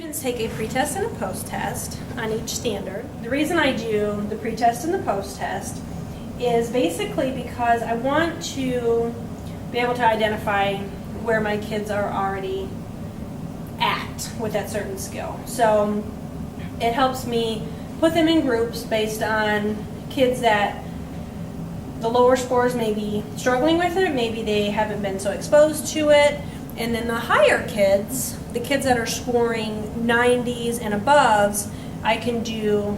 Students take a pretest and a post-test on each standard. The reason I do the pretest and the post-test is basically because I want to be able to identify where my kids are already at with that certain skill. So it helps me put them in groups based on kids that the lower scores may be struggling with it, maybe they haven't been so exposed to it, and then the higher kids, the kids that are scoring 90s and aboves, I can do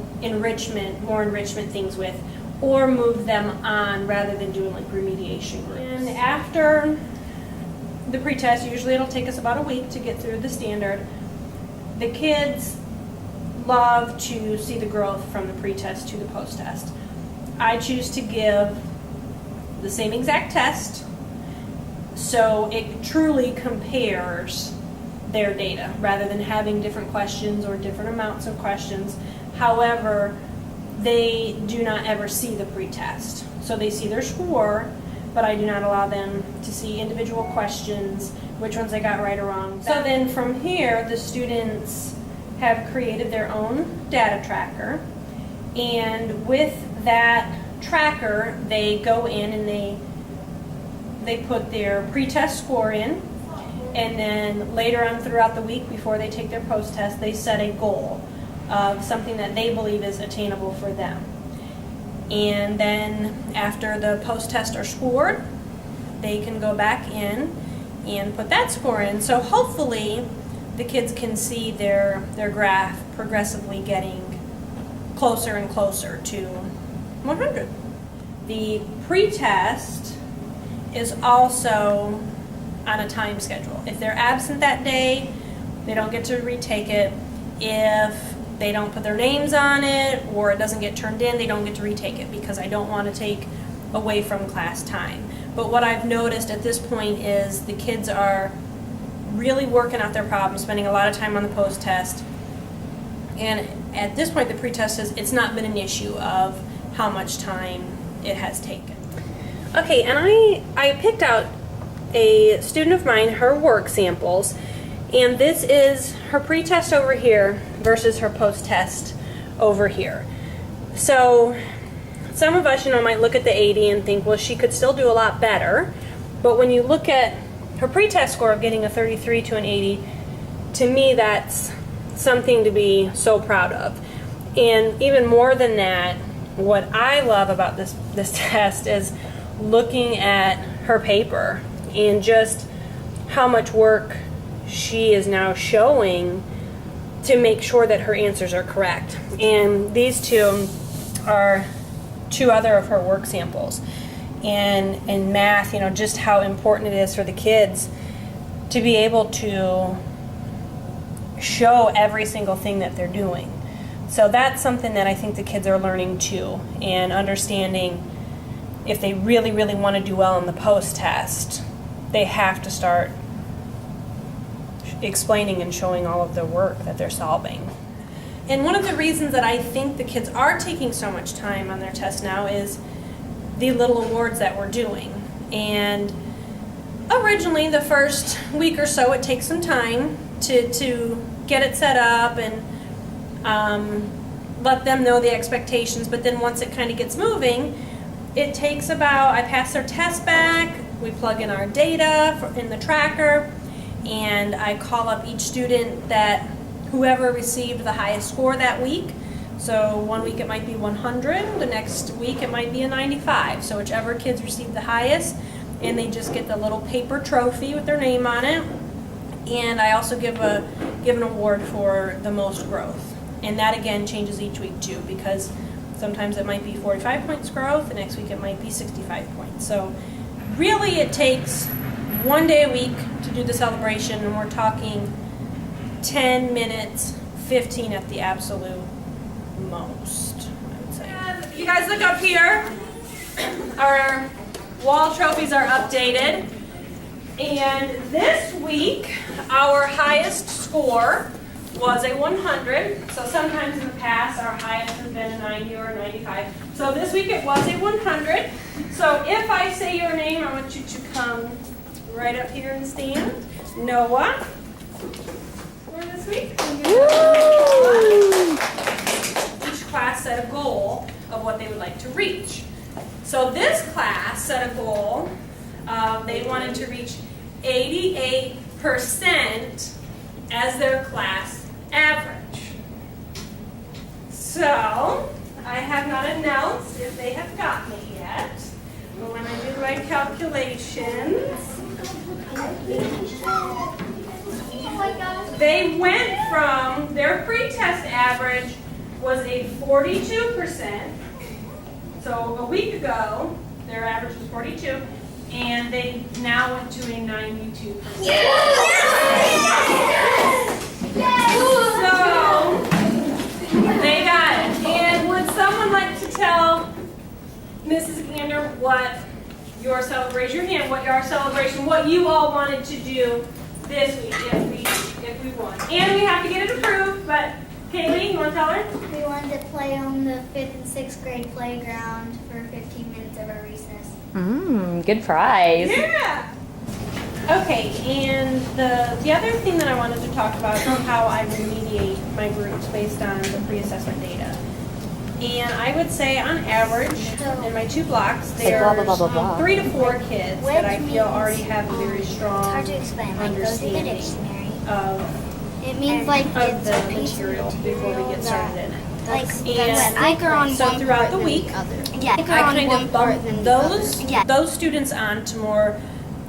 more enrichment things with, or move them on rather than doing like remediation groups. And after the pretest, usually it'll take us about a week to get through the standard. The kids love to see the growth from the pretest to the post-test. I choose to give the same exact test, so it truly compares their data rather than having different questions or different amounts of questions. However, they do not ever see the pretest. So they see their score, but I do not allow them to see individual questions, which ones they got right or wrong. So then from here, the students have created their own data tracker, and with that tracker, they go in and they put their pretest score in, and then later on throughout the week before they take their post-test, they set a goal of something that they believe is attainable for them. And then after the post-test are scored, they can go back in and put that score in. So hopefully the kids can see their graph progressively getting closer and closer to 100. The pretest is also on a time schedule. If they're absent that day, they don't get to retake it. If they don't put their names on it or it doesn't get turned in, they don't get to retake it because I don't want to take away from class time. But what I've noticed at this point is the kids are really working out their problems, spending a lot of time on the post-test. And at this point, the pretest it's not been an issue of how much time it has taken. Okay, and I picked out a student of mine, her work samples, and this is her pretest over here versus her post-test over here. So some of us, might look at the 80 and think, well, she could still do a lot better. But when you look at her pretest score of getting a 33 to an 80, to me, that's something to be so proud of. And even more than that, what I love about this test is looking at her paper and just how much work she is now showing to make sure that her answers are correct. And these two are two other of her work samples. And in math, just how important it is for the kids to be able to show every single thing that they're doing. So that's something that I think the kids are learning too, and understanding if they really, really want to do well in the post-test, they have to start explaining and showing all of the work that they're solving. And one of the reasons that I think the kids are taking so much time on their test now is the little awards that we're doing. And originally, the first week or so, it takes some time to get it set up and let them know the expectations. But then once it kind of gets moving, it takes I pass their test back, we plug in our data in the tracker, and I call up each student that whoever received the highest score that week. So one week it might be 100, the next week it might be a 95. So whichever kids received the highest, and they just get the little paper trophy with their name on it. And I also give an award for the most growth. And that again changes each week too, because sometimes it might be 45 points growth, the next week it might be 65 points. So really it takes one day a week to do the celebration, and we're talking 10 minutes, 15 at the absolute most, I would say. You guys look up here. Our wall trophies are updated. And this week, our highest score was a 100. So sometimes in the past, our highest has been a 90 or a 95. So this week it was a 100. So if I say your name, I want you to come right up here and stand. Noah. For this week. of what they would like to reach. So this class set a goal. They wanted to reach 88% as their class average. So I have not announced if they have gotten it yet, but when I do my calculations, they went from, their pre-test average was a 42%. So a week ago, their average was 42, and they now went to a 92%. So they got it. And would someone like to tell Mrs. Gander what your celebration, your hand, what your celebration, what you all wanted to do this week if we won? And we have to get it approved, but Kaylee, you want to tell her? We wanted to play on the 5th and 6th grade playground for 15 minutes of our recess. Good prize. Yeah. Okay, and the other thing that I wanted to talk about is how I remediate my groups based on the pre-assessment data. And I would say on average, in my 2 blocks, there's blah, blah, blah, blah. 3 to 4 kids that I feel already have a very It's strong hard to explain. Like, go through the understanding dictionary. of It means like of it's the a piece material of before we get started in it. Like And thicker on so one throughout part the than week, other. Yeah, thicker I on kind one of part bump than the other. Yeah. those students on to more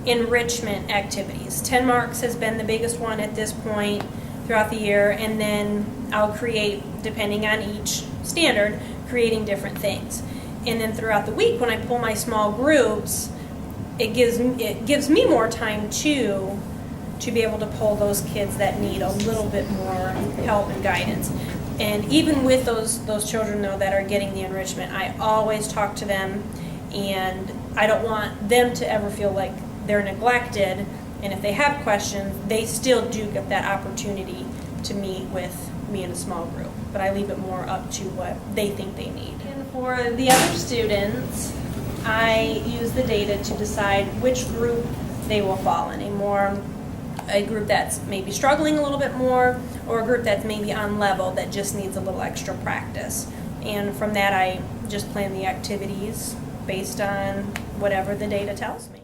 enrichment activities. 10 marks has been the biggest one at this point throughout the year, and then I'll create, depending on each standard, creating different things. And then throughout the week, when I pull my small groups, it gives me more time to be able to pull those kids that need a little bit more help and guidance. And even with those children, though, that are getting the enrichment, I always talk to them, and I don't want them to ever feel like they're neglected. And if they have questions, they still do get that opportunity to meet with me in a small group. But I leave it more up to what they think they need. And for the other students, I use the data to decide which group they will fall in. A group that's maybe struggling a little bit more, or a group that's maybe on level that just needs a little extra practice. And from that, I just plan the activities based on whatever the data tells me.